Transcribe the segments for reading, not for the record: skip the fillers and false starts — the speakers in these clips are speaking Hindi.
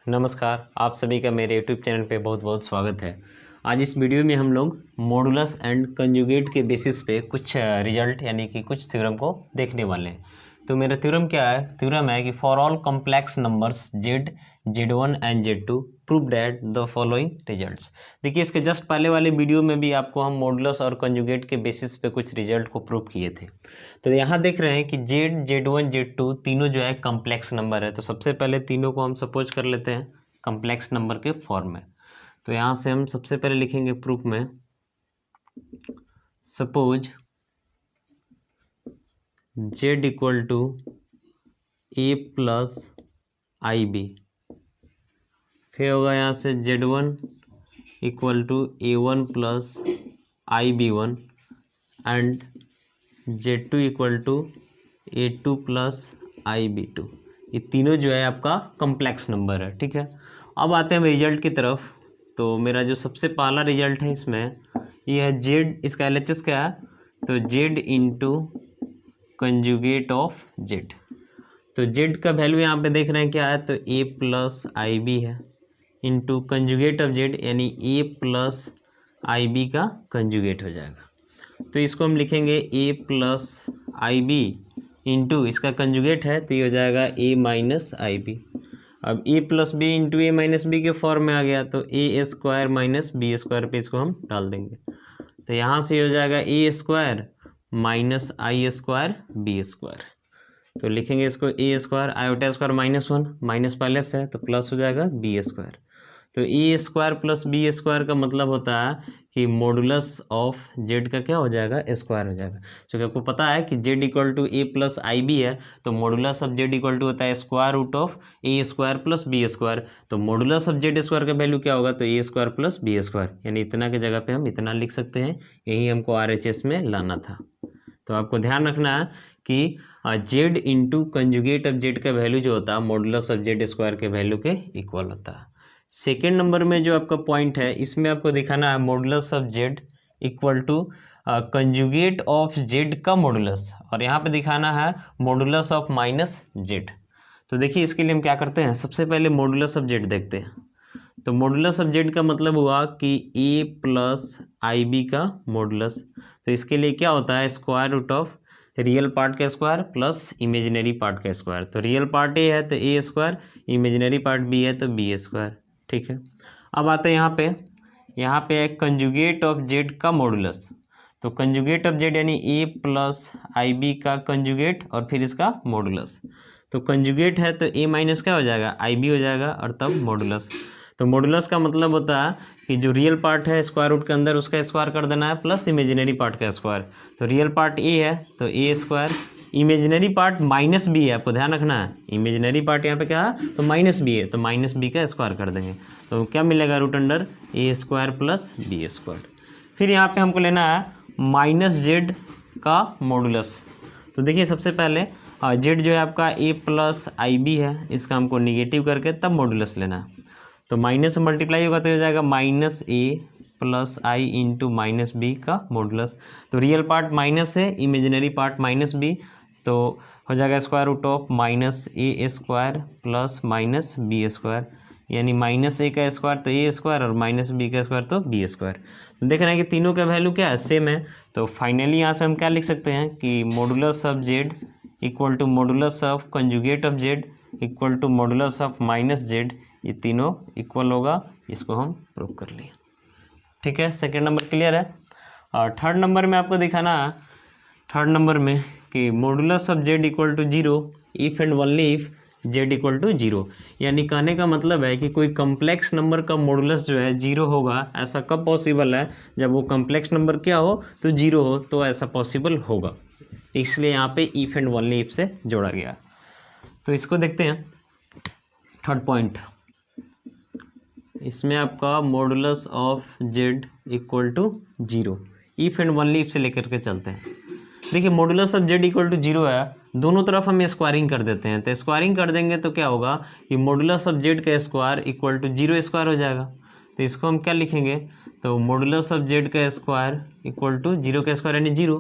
नमस्कार, आप सभी का मेरे YouTube चैनल पे बहुत बहुत स्वागत है। आज इस वीडियो में हम लोग मॉडुलस एंड कंजुगेट के बेसिस पे कुछ रिजल्ट यानी कि कुछ थ्योरम को देखने वाले हैं। तो मेरा थ्योरम क्या है? थ्योरम है कि for all complex numbers z, z1 and z2 prove that the following results. देखिए, इसके जस्ट पहले वाले वीडियो में भी आपको हम मॉडुलस और कंजुगेट के बेसिस पे कुछ रिजल्ट को प्रूव किए थे। तो यहाँ देख रहे हैं कि z, z1, z2 तीनों जो है कॉम्प्लेक्स नंबर है। तो सबसे पहले तीनों को हम सपोज कर लेते हैं कॉम्प्लेक्स नंबर के फॉर्म में। तो यहाँ से हम सबसे पहले लिखेंगे प्रूफ में, suppose z equal to a plus i b. फिर होगा यहाँ से z1 equal to a1 plus i b one and z2 equal to a2 plus i b two. ये तीनों जो है आपका कॉम्प्लेक्स नंबर है, ठीक है। अब आते हैं हम रिजल्ट की तरफ। तो मेरा जो सबसे पहला रिजल्ट है इसमें ये है z, इसका LHS क्या है? तो z into conjugate of z। तो z का वैल्यू यहाँ पे देख रहे हैं क्या है? तो a प्लस आई बी है इंटू कंजुगेट ऑफ z यानी a प्लस आई बी का कंजुगेट हो जाएगा। तो इसको हम लिखेंगे a plus i b into इसका कंजुगेट है तो ये हो जाएगा a माइनस आई बी। अब a plus B into a minus B के फॉर्म में आ गया तो a square minus b square पे इसको हम डाल देंगे। तो यहाँ से हो जाएगा a square minus i square b square. तो लिखेंगे इसको a square, iota square -1, minus पहले से है तो प्लस हो जाएगा बी स्क्वायर। तो a square plus B square का मतलब होता है कि मॉडुलस ऑफ जेड का क्या हो जाएगा? स्क्वायर हो जाएगा। क्योंकि आपको पता है कि z equal to a plus i b है तो modulus of Z equal to होता है square root of A square plus B square. तो मॉडुलस ऑफ जेड स्क्वायर का वैल्यू क्या होगा? तो a square plus B square, यानी इतना की जगह पे हम इतना लिख सकते हैं। यही हमको RHS में लाना था। तो आपको ध्यान रखना है कि Z into conjugate of Z का वैल्यू जो होता है मॉडुलस ऑफ जेड स्क्वायर के वैल्यू के इक्वल होता है। सेकेंड नंबर में जो आपका पॉइंट है इसमें आपको दिखाना है modulus of Z equal to conjugate of Z का मॉडुलस, और यहाँ पे दिखाना है मॉडुलस ऑफ माइनस जेड। तो देखिए, इसके लिए हम क्या करते हैं, सबसे पहले मॉडुलस ऑफ जेड देखते हैं। तो मॉडुलस ऑफ जेड का मतलब हुआ कि a प्लस आई बी का मॉडुलस। तो इसके लिए क्या होता है? Square root of real part का स्क्वायर प्लस इमेजिनरी पार्ट का स्क्वायर। तो रियल पार्ट a है तो a square, imaginary part b है तो b स्क्वायर, ठीक है। अब आते हैं यहाँ पे है कंजुगेट ऑफ जेड का मॉडुलस। तो कंजुगेट ऑफ जेड यानी a प्लस आई बी का कंजुगेट और फिर इसका मॉडुलस। तो कंजुगेट है तो a माइनस क्या हो जाएगा? आई बी हो जाएगा और तब मॉडुलस। तो मॉडुलस का मतलब होता है कि जो रियल पार्ट है स्क्वायर रूट के अंदर उसका स्क्वायर कर देना है प्लस इमेजिनरी पार्ट का स्क्वायर। तो रियल पार्ट a है तो a square, imaginary part minus b है, आपको ध्यान रखना है। इमेजिनरी पार्ट यहाँ पे क्या है? तो माइनस बी है तो माइनस बी का स्क्वायर कर देंगे। तो क्या मिलेगा? Root under a square plus B square. फिर यहाँ पे हमको लेना है माइनस जेड का मॉडुलस। तो देखिए, सबसे पहले जेड जो है आपका a प्लस आई बी है, इसका हमको निगेटिव करके तब मॉडुलस लेना है। तो माइनस मल्टीप्लाई होगा तो हो जाएगा minus a plus i into minus B का मॉडुलस। तो रियल पार्ट माइनस है, इमेजिनरी पार्ट माइनस बी, तो हो जाएगा square root of minus a square plus minus b square, यानी माइनस ए का स्क्वायर तो ए स्क्वायर और माइनस बी का स्क्वायर तो बी स्क्वायर। तो देख रहे हैं कि तीनों का वैल्यू क्या है? सेम है। तो फाइनली यहाँ से हम क्या लिख सकते हैं कि modulus of Z equal to modulus of conjugate of Z equal to modulus of minus z, ये तीनों इक्वल होगा। इसको हम प्रूव कर लिए, ठीक है। सेकेंड नंबर क्लियर है। और थर्ड नंबर में आपको दिखाना है, थर्ड नंबर में कि modulus of Z equal to 0 if and only if Z equal to 0। यानी कहने का मतलब है कि कोई कम्प्लेक्स नंबर का मॉडुलस जो है 0 होगा। ऐसा कब पॉसिबल है? जब वो कम्प्लेक्स नंबर क्या हो? तो 0 हो, तो ऐसा पॉसिबल होगा। इसलिए यहाँ पे इफ एंड ओनली इफ से जोड़ा गया। तो इसको देखते हैं थर्ड पॉइंट। इसमें आपका modulus of Z equal to 0 if and only if से लेकर के चलते हैं। देखिए, modulus of Z equal to 0 है, दोनों तरफ हम स्क्वायरिंग कर देते हैं। तो स्क्वायरिंग कर देंगे तो क्या होगा कि मॉडुलस ऑफ जेड का स्क्वायर इक्वल टू 0 स्क्वायर हो जाएगा। तो इसको हम क्या लिखेंगे? तो मॉडुलस ऑफ जेड का स्क्वायर इक्वल टू 0 का स्क्वायर यानी 0।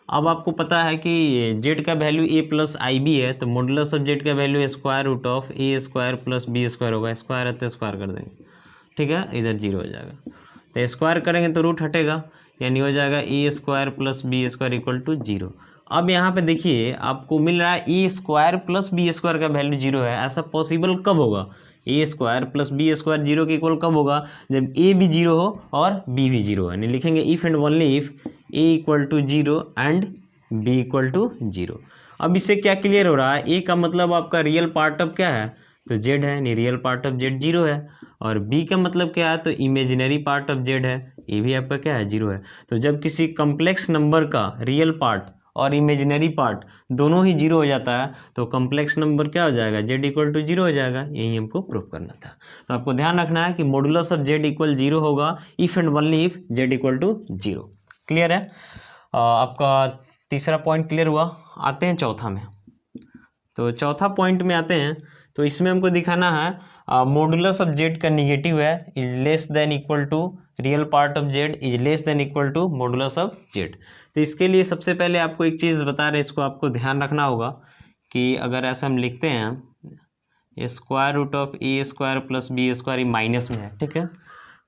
अब आपको पता है कि जेड का value a plus i b है, तो मॉडुलस ऑफ जेड का value square root of A square plus B square होगा। स्क्वायर है तो स्क्वायर कर देंगे, ठीक है, इधर जीरो हो जाएगा। तो स्क्वायर करेंगे तो रूट हटेगा, यानी हो जाएगा A square plus B square equal to zero. अब यहाँ पे देखिए आपको मिल रहा है A square plus B square का वैल्यू जीरो है। ऐसा पॉसिबल कब होगा? A square plus B square zero के इक्वल कब होगा? जब ए भी जीरो हो और बी भी जीरो है। यानी लिखेंगे if and only if a equal to zero and b equal to zero. अब इससे क्या क्लियर हो रहा है? ए का मतलब आपका रियल पार्ट ऑफ क्या है? तो जेड है, यानी real part of Z zero है। और बी का मतलब क्या है? तो इमेजिनरी पार्ट ऑफ जेड है, ये भी आपका क्या है? जीरो है। तो जब किसी कॉम्प्लेक्स नंबर का रियल पार्ट और इमेजिनरी पार्ट दोनों ही जीरो हो जाता है तो कॉम्प्लेक्स नंबर क्या हो जाएगा? जेड इक्वल टू जीरो हो जाएगा। यही हमको प्रूव करना था। तो आपको ध्यान रखना है कि modulus of Z equal zero होगा if and only if Z equal to zero. Clear है? आपका तीसरा पॉइंट क्लियर हुआ। आते हैं चौथा में। तो चौथा पॉइंट में आते हैं, तो इसमें हमको दिखाना है मॉडुलस ऑफ जेड का निगेटिव है is less than equal to real part of Z is less than equal to modulus of Z. तो इसके लिए सबसे पहले आपको एक चीज़ बता रहे हैं, इसको आपको ध्यान रखना होगा कि अगर ऐसा हम लिखते हैं square root of A square plus B square minus में है, ठीक है,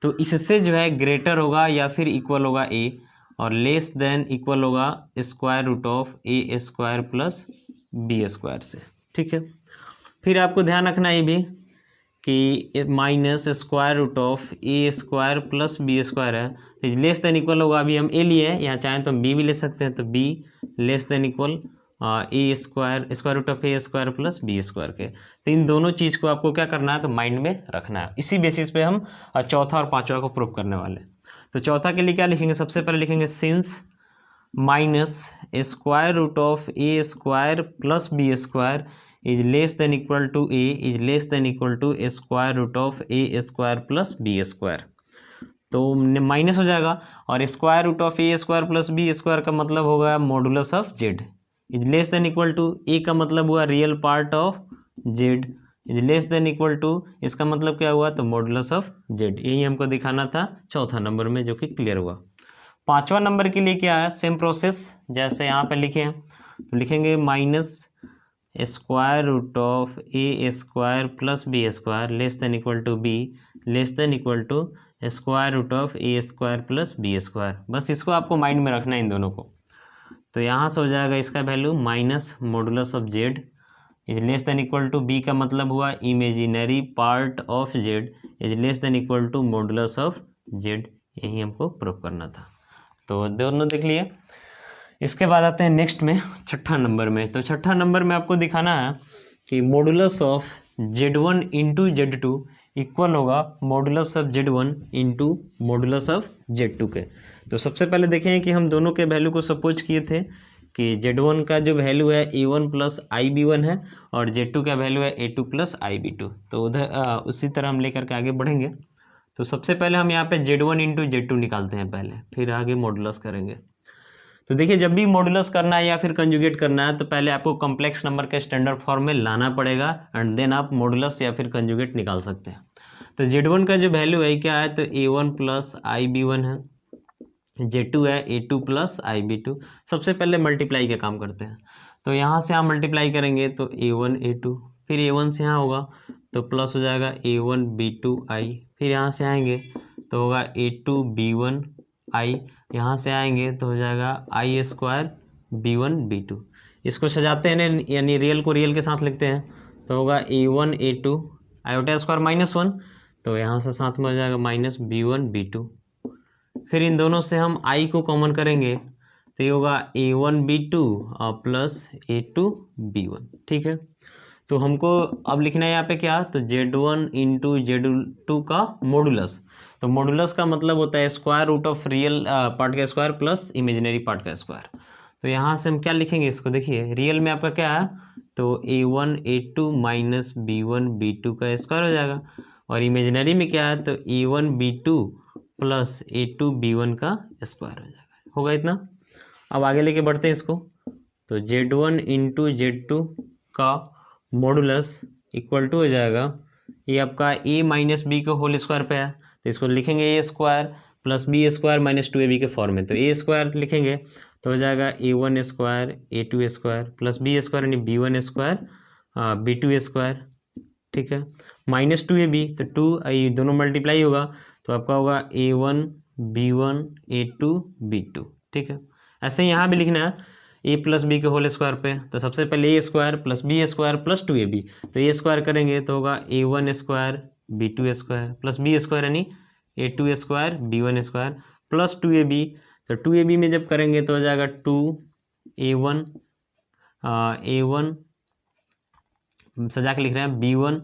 तो इससे जो है ग्रेटर होगा या फिर इक्वल होगा ए, और लेस देन इक्वल होगा square root of A square plus B square से, ठीक है। फिर आपको ध्यान रखना ये भी कि minus square root of A square plus B square है, तो लेस देन इक्वल होगा, अभी हम ए लिए हैं, यहाँ चाहें तो हम बी भी ले सकते हैं, तो B less than equal A square square root of A square plus B square के। तो इन दोनों चीज़ को आपको क्या करना है? तो माइंड में रखना है। इसी बेसिस पे हम चौथा और पांचवा को प्रूव करने वाले हैं। तो चौथा के लिए क्या लिखेंगे? सबसे पहले लिखेंगे since minus square root of A square plus B square is less than equal to A is less than equal to square root of A square plus B square. तो माइनस हो जाएगा, और square root of A square plus B square का मतलब होगा modulus of Z is less than equal to A का मतलब हुआ real part of Z is less than equal to, इसका मतलब क्या हुआ? तो मॉडुलस ऑफ जेड। यही हमको दिखाना था चौथा नंबर में, जो कि क्लियर हुआ। पांचवा नंबर के लिए क्या है? सेम प्रोसेस जैसे यहाँ पे लिखे हैं, तो लिखेंगे minus square root of A square plus B square less than equal to B less than equal to square root of A square plus B square. बस इसको आपको माइंड में रखना है, इन दोनों को। तो यहाँ से हो जाएगा इसका value minus modulus of Z is less than equal to B का मतलब हुआ imaginary part of Z is less than equal to modulus of Z. यही हमको प्रूव करना था। तो दोनों देख लिए। इसके बाद आते हैं नेक्स्ट में, छठा नंबर में। तो छठा नंबर में आपको दिखाना है कि modulus of Z1 into Z2 equal होगा modulus of Z1 into modulus of Z2 के। तो सबसे पहले देखें कि हम दोनों के वैल्यू को सपोज किए थे कि Z1 का जो वैल्यू है A1 प्लस IB1 है और Z2 का वैल्यू है A2 प्लस IB2। तो उधर उसी तरह हम लेकर के आगे बढ़ेंगे। तो सबसे पहले हम यहाँ पे Z1 इंटू Z2 निकालते हैं पहले, फिर आगे मॉडुलस करेंगे। तो देखिए, जब भी मॉडुलस करना है या फिर कंजुगेट करना है तो पहले आपको कॉम्प्लेक्स नंबर के स्टैंडर्ड फॉर्म में लाना पड़ेगा एंड देन आप मॉडुलस या फिर कंजुगेट निकाल सकते हैं। तो Z1 का जो वैल्यू है क्या है? तो A1 प्लस IB1 है, Z2 है A2 प्लस IB2। सबसे पहले मल्टीप्लाई का काम करते हैं। तो यहाँ से आप मल्टीप्लाई करेंगे तो A1 A2, फिर A1 से यहाँ होगा तो प्लस हो जाएगा A1 B2 I, फिर यहाँ से आएंगे तो होगा A2 B1 I, यहाँ से आएंगे तो हो जाएगा I स्क्वायर B1 B2। इसको सजाते हैं, यानी रियल को रियल के साथ लिखते हैं, तो होगा A1 A2 iota square minus 1, तो यहाँ से साथ में हो जाएगा माइनस B1 B2। फिर इन दोनों से हम I को कॉमन करेंगे तो ये होगा A1 B2 plus A2 B1, ठीक है। तो हमको अब लिखना है यहाँ पे क्या? तो Z1 इंटू Z2 का मॉडुलस। तो मॉडुलस का मतलब होता है square root of real part का स्क्वायर प्लस इमेजिनरी पार्ट का स्क्वायर। तो यहाँ से हम क्या लिखेंगे इसको? देखिए, रियल में आपका क्या है? तो A1 A2 minus B1 B2 का स्क्वायर हो जाएगा, और इमेजिनरी में क्या है? तो A1 B2 plus A2 B1 का स्क्वायर हो जाएगा। होगा इतना। अब आगे लेके बढ़ते हैं इसको। तो Z1 इंटू Z2 का मॉडुलस इक्वल टू हो जाएगा, ये आपका a माइनस बी को होल स्क्वायर पे है, तो इसको लिखेंगे A square plus B square minus 2ab के फॉर्म में। तो ए स्क्वायर लिखेंगे तो हो जाएगा A1 square A2 square plus B square यानी B1 स्क्वायर B2 स्क्वायर। ठीक है, -2AB तो 2 ये दोनों मल्टीप्लाई होगा तो आपका होगा A1 B1 A2 B2। ठीक है, ऐसे ही यहाँ भी लिखना है A प्लस बी के होल स्क्वायर पे, तो सबसे पहले A square plus B square plus 2AB, तो A स्क्वायर करेंगे तो होगा A1 square B2 square plus B square यानी A2 square B1 square plus 2AB, तो 2AB में जब करेंगे तो हो जाएगा 2A1 A1 सजा के लिख रहे हैं B1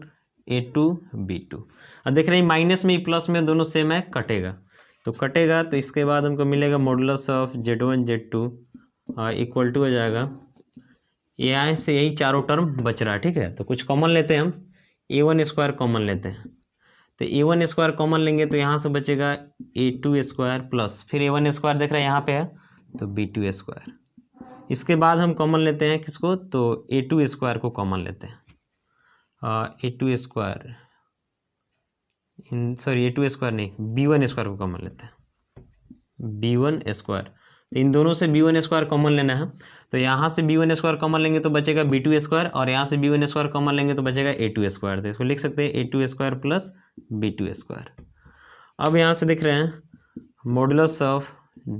A2 B2। अब देख रहे हैं माइनस में प्लस में दोनों सेम है, कटेगा तो कटेगा, तो इसके बाद हमको मिलेगा modulus of Z1 Z2 equal to हो जाएगा, यहाँ से यही चारों टर्म बच रहा है। ठीक है, तो कुछ कॉमन लेते हैं हम, A1 स्क्वायर कॉमन लेते हैं, तो A1 स्क्वायर कॉमन लेंगे तो यहाँ से बचेगा A2 स्क्वायर प्लस फिर A1 स्क्वायर देख रहे हैं यहाँ पे है तो B2 स्क्वायर। इसके बाद हम कॉमन लेते हैं किसको, तो A2 स्क्वायर को कॉमन लेते हैं, A2 square sorry A2 square नहीं B1 स्क्वायर को कॉमन लेते हैं, B1 स्क्वायर। तो इन दोनों से B1 स्क्वायर कॉमन लेना है, तो यहाँ से B1 स्क्वायर कॉमन लेंगे तो बचेगा B2 स्क्वायर और यहाँ से B1 स्क्वायर कॉमन लेंगे तो बचेगा A2 स्क्वायर। तो इसको लिख सकते हैं A2 square plus B2 square. अब यहाँ से दिख रहे हैं modulus of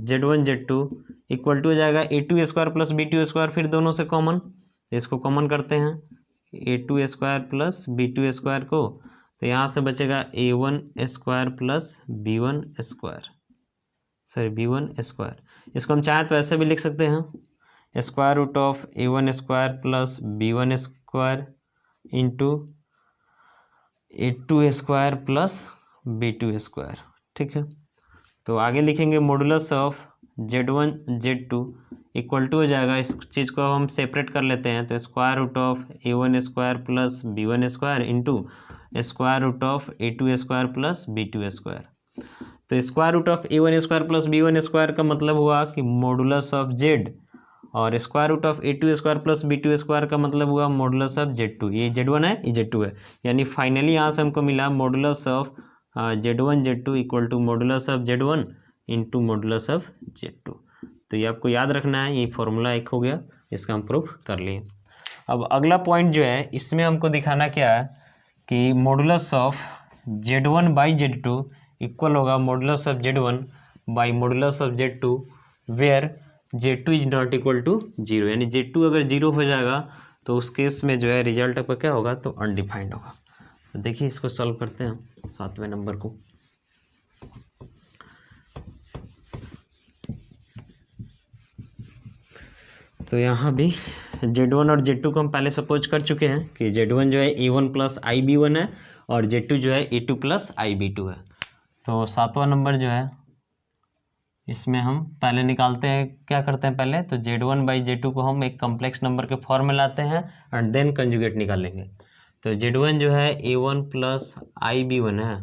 Z1 Z2 equal to हो जाएगा A2 square plus B2 square, फिर दोनों से कॉमन, तो इसको कॉमन करते हैं A2 square plus B2 square को, तो यहाँ से बचेगा A1 square plus B1 square sorry B1 square. इसको हम चाहें तो ऐसे भी लिख सकते हैं square root of A1 square plus B1 square into A2 square plus B2 square. ठीक है, तो आगे लिखेंगे modulus of Z1 Z2 equal to हो जाएगा, इस चीज़ को हम सेपरेट कर लेते हैं, तो square root of A1 square plus B1 square into square root of A2 square plus B2 square. तो square root of A1 square plus B1 square का मतलब हुआ कि मॉडुलस ऑफ Z, और square root of A2 square plus B2 square का मतलब हुआ मॉडुलस ऑफ Z2। ये Z1 है, ये Z2 है, यानी फाइनली यहाँ से हमको मिला modulus of Z1 Z2 equal to modulus of Z1 into modulus of Z2। तो ये आपको याद रखना है, ये फॉर्मूला एक हो गया, इसका हम प्रूफ कर लिए। अब अगला पॉइंट जो है इसमें हमको दिखाना क्या है कि modulus of Z1 by Z2 equal होगा modulus of Z1 by modulus of Z2 where Z2 is not equal to 0, यानी Z2 अगर 0 हो जाएगा तो उस केस में जो है रिजल्ट आपका क्या होगा, तो अनडिफाइंड होगा। तो देखिए इसको सॉल्व करते हैं 7वें नंबर को। तो यहाँ भी Z1 और Z2 को हम पहले सपोज कर चुके हैं कि Z1 जो है A1 प्लस IB1 है और Z2 जो है A2 प्लस IB2 है। तो 7वां नंबर जो है इसमें हम पहले निकालते हैं, क्या करते हैं पहले तो Z1 बाई Z2 को हम एक कॉम्प्लेक्स नंबर के फॉर्म में लाते हैं एंड देन कंजुगेट निकालेंगे। तो Z1 जो है A1 प्लस IB1 है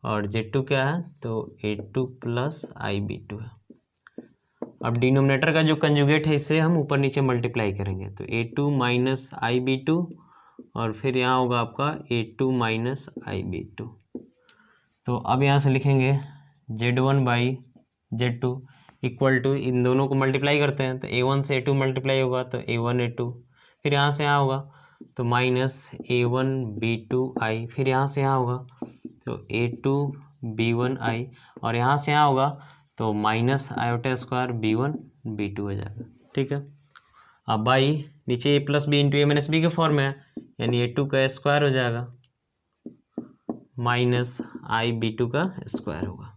और Z2 क्या है तो A2 प्लस IB2 है। अब डिनोमिनेटर का जो कंजुगेट है इसे हम ऊपर नीचे मल्टीप्लाई करेंगे, तो A2 माइनस IB2 और फिर यहाँ होगा आपका A2 माइनस IB2। तो अब यहाँ से लिखेंगे Z1 by Z2 equal to, इन दोनों को मल्टीप्लाई करते हैं तो A1 से A2 मल्टीप्लाई होगा तो A1 A2, फिर यहाँ से यहाँ होगा तो माइनस A1 B2I, फिर यहाँ से यहाँ होगा तो A2 B1I और यहाँ से यहाँ होगा तो minus iota square B1 B2 हो जाएगा। ठीक है, अब बाई नीचे A plus B into A minus B के फॉर्म में है, यानी A2 का स्क्वायर हो जाएगा माइनस IB2 का स्क्वायर होगा।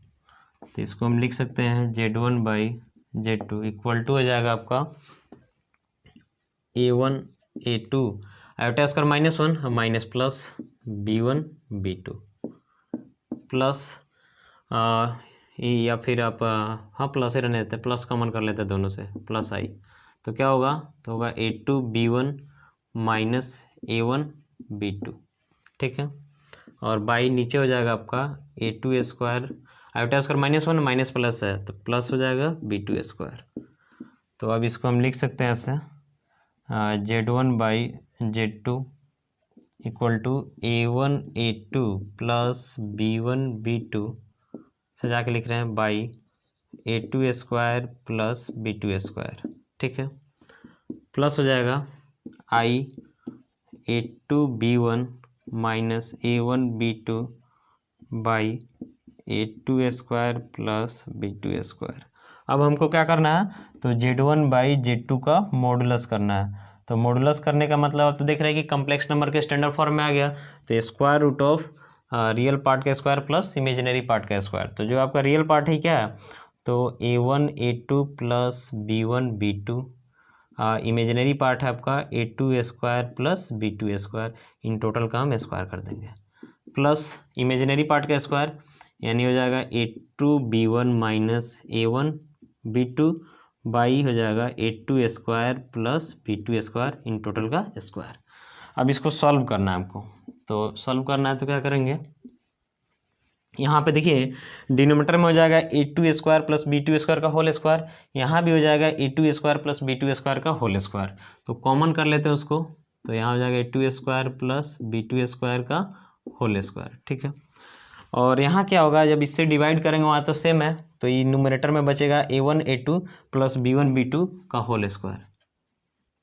तो इसको हम लिख सकते हैं Z1 by Z2 equal to हो जाएगा आपका A1 A2 iota square -1 minus plus B1 B2 plus या फिर आप हाँ प्लस ही रहने देते हैं, प्लस कॉमन कर लेते हैं दोनों से, प्लस I, तो क्या होगा तो होगा A2 B1 minus A1 B2। ठीक है, और बाई नीचे हो जाएगा आपका A2 square iota square -1 minus plus है तो प्लस हो जाएगा B2 स्क्वायर। तो अब इसको हम लिख सकते हैं ऐसे Z1 by Z2 equal to A1 A2 plus B1 B2 सजा के लिख रहे हैं by A2 square plus B2 square, ठीक है, प्लस हो जाएगा I A2B1 minus A1B2 by A2 square plus B2 square. अब हमको क्या करना है, तो Z1 बाई Z2 का मॉडुलस करना है। तो मॉडुलस करने का मतलब आप तो देख रहे हैं कि कम्प्लेक्स नंबर के स्टैंडर्ड फॉर्म में आ गया, तो square root of real part का स्क्वायर प्लस इमेजिनरी पार्ट का स्क्वायर। तो जो आपका रियल पार्ट है क्या है, तो A1 A2 plus B1 B2, imaginary part है आपका A2 square plus B2 square, in total का हम स्क्वायर कर देंगे, प्लस इमेजिनरी पार्ट का स्क्वायर यानी हो जाएगा A2B1 माइनस A1B2 बाई हो जाएगा A2 square plus B2 square, in total का स्क्वायर। अब इसको सॉल्व करना है हमको, तो सॉल्व करना है तो क्या करेंगे, यहाँ पे देखिए डिनोमिनेटर में हो जाएगा A2 square plus B2 square का होल स्क्वायर, यहाँ भी हो जाएगा A2 square plus B2 square का होल स्क्वायर। तो कॉमन कर लेते हैं उसको, तो यहाँ हो जाएगा A2 square plus B2 square का होल स्क्वायर, ठीक है। और यहाँ क्या होगा, जब इससे डिवाइड करेंगे वहाँ तो सेम है, तो ये न्यूमरेटर में बचेगा A1 A2 plus B1 B2 का whole square,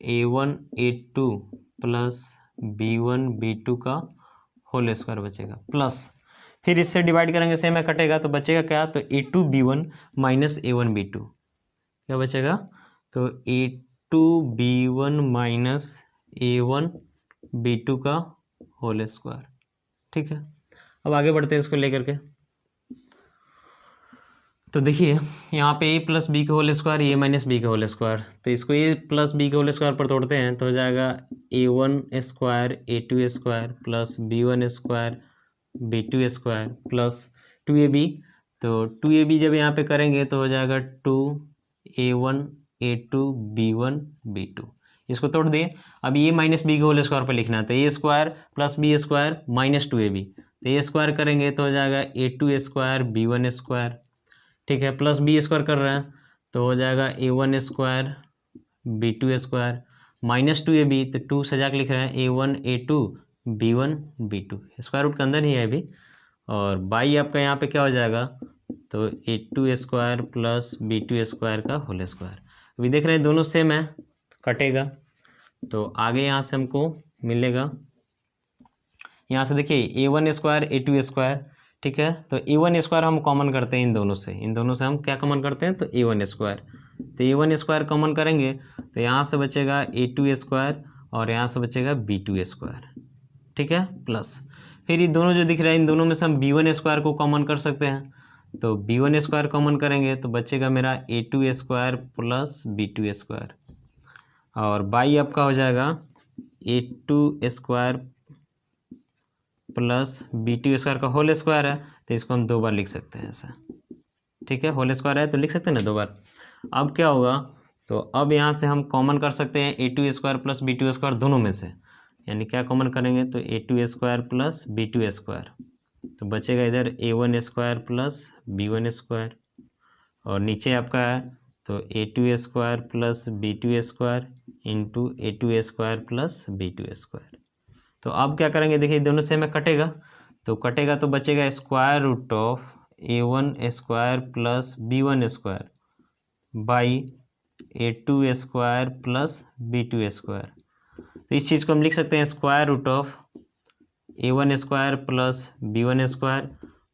A1 A2 plus B1 B2 का होल स्क्वायर बचेगा, प्लस फिर इससे डिवाइड करेंगे सेम है, कटेगा तो बचेगा क्या, तो A2B1 माइनस A1B2 क्या बचेगा, तो A2B1 माइनस A1B2 का होल स्क्वायर, ठीक है। अब आगे बढ़ते हैं इसको लेकर के, तो देखिए यहाँ पे A प्लस बी का whole square, A minus B का होल स्क्वायर, तो इसको A प्लस बी के होल स्क्वायर पर तोड़ते हैं तो हो जाएगा A1 square A2 square plus B1 square B2 square plus 2AB, तो 2AB जब यहाँ पे करेंगे तो हो जाएगा 2A1 A2 B1 B2, इसको तोड़ दिए। अब A माइनस बी के होल स्क्वायर पर लिखना है, तो A square plus B square minus 2AB, तो A स्क्वायर करेंगे तो हो जाएगा A2 स्क्वायर B1 स्क्वायर, ठीक है, प्लस B स्क्वायर कर रहे हैं तो हो जाएगा A1 square B2 square minus 2AB, तो 2 सजा के लिख रहे हैं A1 A2 B1 B2, square root के अंदर ही है अभी, और बाई आपका यहाँ पे क्या हो जाएगा, तो A2 square plus B2 square का होल स्क्वायर। अभी देख रहे हैं दोनों सेम है, कटेगा, तो आगे यहाँ से हमको मिलेगा, यहाँ से देखिए A1 स्क्वायर A2 स्क्वायर, ठीक है, तो A1 स्क्वायर हम कॉमन करते हैं इन दोनों से हम क्या कॉमन करते हैं, तो A1 स्क्वायर, तो A1 स्क्वायर कॉमन करेंगे तो यहाँ से बचेगा A2 स्क्वायर और यहाँ से बचेगा B2 स्क्वायर, ठीक है, प्लस फिर ये दोनों जो दिख रहा है इन दोनों में से हम B1 स्क्वायर को कॉमन कर सकते हैं, तो B1 स्क्वायर कॉमन करेंगे तो बचेगा मेरा A2 square plus B2 square, और बाई आपका हो जाएगा A2 square plus B2 square का होल स्क्वायर है, तो इसको हम 2 बार लिख सकते हैं ऐसा, ठीक है, होल स्क्वायर है तो लिख सकते हैं ना 2 बार। अब क्या होगा, तो अब यहाँ से हम कॉमन कर सकते हैं A2 square plus B2 square दोनों में से, यानी क्या कॉमन करेंगे, तो A2 square plus B2 square, तो बचेगा इधर A1 square plus B1 square, और नीचे आपका है तो A2 square plus B2 square into A2 square plus B2 square. तो अब क्या करेंगे, देखिए दोनों से में कटेगा तो बचेगा square root of A1 square plus B1 square by A2 square plus B2 square. तो इस चीज़ को हम लिख सकते हैं square root of A1 square plus B1 square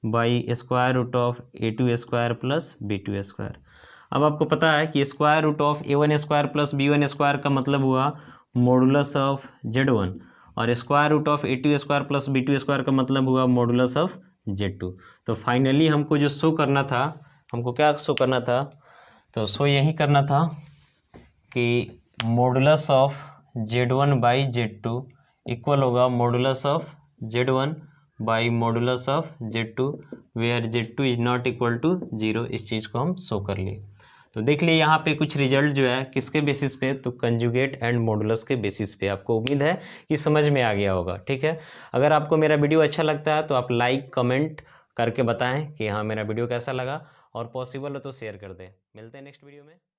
by square root of A2 square plus B2 square. अब आपको पता है कि square root of A1 square plus B1 square का मतलब हुआ मॉडुलस ऑफ Z1, और square root of A2 square plus B2 square का मतलब हुआ मॉडुलस ऑफ Z2। तो फाइनली हमको जो शो करना था, हमको क्या शो करना था, तो शो यही करना था कि modulus of Z1 by Z2 equal होगा modulus of Z1 by modulus of Z2 where Z2 is not equal to 0। इस चीज़ को हम शो कर लिए। तो देख लिए यहाँ पे कुछ रिजल्ट जो है किसके बेसिस पे, तो कंजुगेट एंड मॉडुलस के बेसिस पे। आपको उम्मीद है कि समझ में आ गया होगा। ठीक है, अगर आपको मेरा वीडियो अच्छा लगता है तो आप लाइक कमेंट करके बताएं कि हाँ मेरा वीडियो कैसा लगा, और पॉसिबल हो तो शेयर कर दें। मिलते हैं नेक्स्ट वीडियो में।